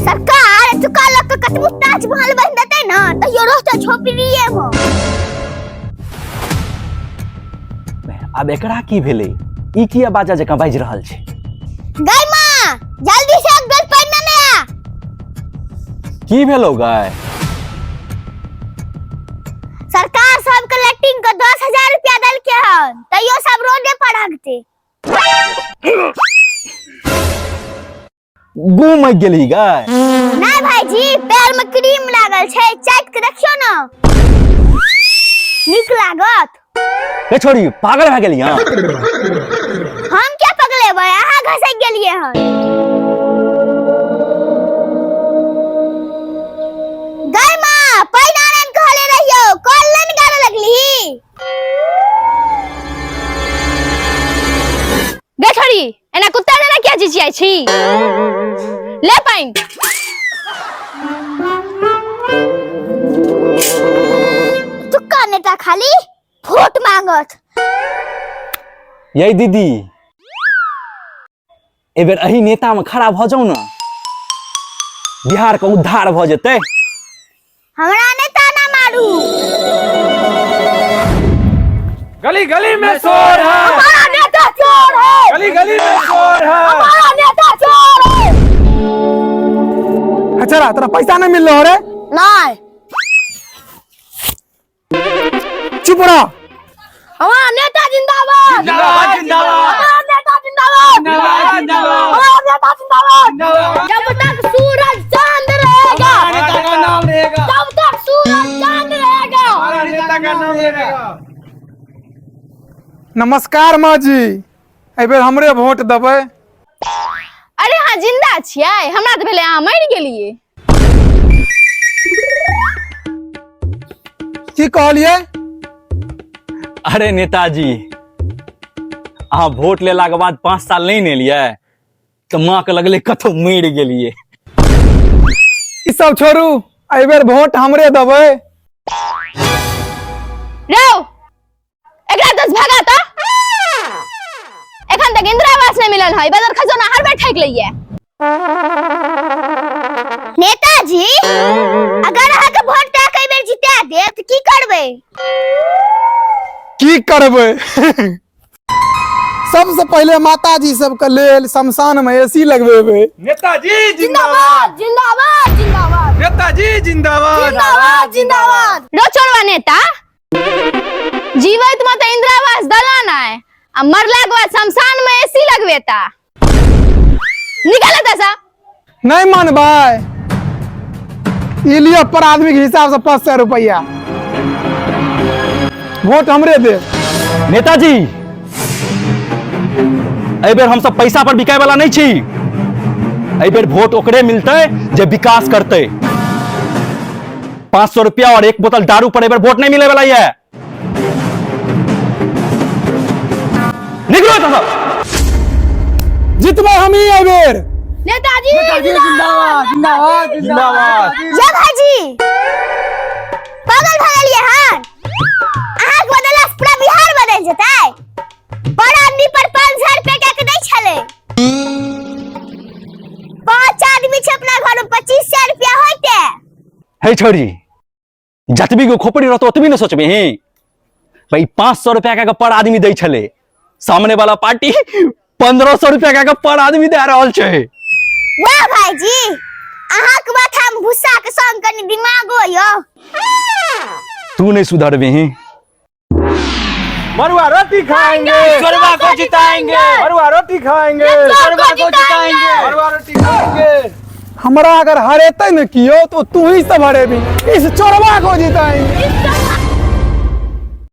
सरकार चुका लोग के कतबो ताजमहल बन देते ना तो यो रोहता छोपड़िए हो। अब एकरा की भेलै? ई किया बाजा जकां बाजि रहल छै? गई मां जल्दी से गल पहिने ने आ। की भेलौ गाय? सरकार सब कलेक्टिंग के 10,000 रुपया दल के हन तइयो सब रोडे पर हगते। घूम गेली गाय? नहीं भाईजी पैर में क्रीम लागल छै, चाट के देखियो ना नीक लागत। ए छोड़ी पागल भ गेली हां? हम क्या पगले बा अहाँ घसक गेलिए हन। गई मां पैनारन कहले रहियो कॉलन गाने लगली। गे छोड़ी एना कुत्ता जना क्या चिचियाई छी? ले पाइन चुक्का नेता खाली वोट मांगत। यही दीदी एबेर अही नेता में खड़ा भ जाऊ ना, बिहार के उद्धार भ जेतै। हमरा नेता ना मारू। गली गली में शोर है, हमारा नेता चोर है। गली गली में शोर है, हमारा नेता चोर है। अच्छा तेरा पैसा नहीं मिल रहा रे? नहीं चुप रहो। हमारा नेता जिंदाबाद जिंदाबाद जिंदाबाद हमारा नेता जिंदाबाद जिंदाबाद जिंदाबाद हमारा नेता जिंदाबाद। जिंदाबाद। जब तक सूरज चांद रहेगा हमारा नेता का नाम रहेगा, तब तक सूरज चांद रहेगा। हमारा नेता का नाम रहेगा। नमस्कार माँ जी, एबेर हमरे वोट देबै। अरे हाँ जिंदा छियै, हमरा तो भेले अहाँ मरि गेलिए। की कहलिए? अरे नेताजी अहाँ वोट लेला के बाद 5 साल नहीं नेलिए तो माँ के लगले कतौ मरि गेलिए। ई सब छोड़ू, एबेर वोट हमरे देबै। रौ एकरा दस भागा त एखन तक इंदिरा आवास नहीं मिलल है, बदर खजाना हर बार ठेक लइए। नेताजी अगर अहाँ के वोट दे के बेर जिता दे त की करबै? की करबै? सबसे पहले माता जी सबके लेल शमशान में एसी लगवेबै। नेताजी जिंदाबाद जिंदाबाद जिंदाबाद नेताजी जिंदाबाद जिंदाबाद जिंदाबाद। रो छोड़वा नेता जीवित में तो इंदिरा आवास दलान है, अब मरला के बाद शमशान में एसी लगवेता। निकाले सा नहीं मानबै। ई लियो पर आदमी के हिसाब से 500 रुपया। वोट हमरे दे। नेताजी एबेर हम सब पैसा पर बिकाय वाला नहीं छी। एबेर वोट ओकरे मिलते जे विकास करते। 500 रुपया और 1 बोतल दारू पर एबेर वोट नहीं मिले वाला है। निकलो तो सब। जितबै हम ही एबेर। नेताजी जिंदाबाद जिंदाबाद जिंदाबाद। जय भाजी पागल भ गेलिए हन। अहाँ के बदला पूरा बिहार बदल जेतै। बड़ आदमी पर 5,000 रुपया के दै छले, 5 आदमी छै अपना घर में 25,000 रुपया होइते। हे छोड़ी जतबी को खोपड़ी रहतो ओतबी न सोचबे ही भाई 500 रुपया का पर आदमी दै छले, सामने वाला पार्टी 1500 रुपया का पर आदमी दे रहल छै। वाह भाईजी अहाँ के बात हम भूसा के संग कनी दिमागो यो। तू नहीं सुधरबे ही। मरुआ रोटी खाएंगे, गरबा को जिताएंगे, मरुआ रोटी खाएंगे, गरबा को जिताएंगे। मरुआ रोटी खाएंगे। हमरा अगर हरेते न कियो तो तू ही सब हरेबी। इस चोरवा को जिताएंगे।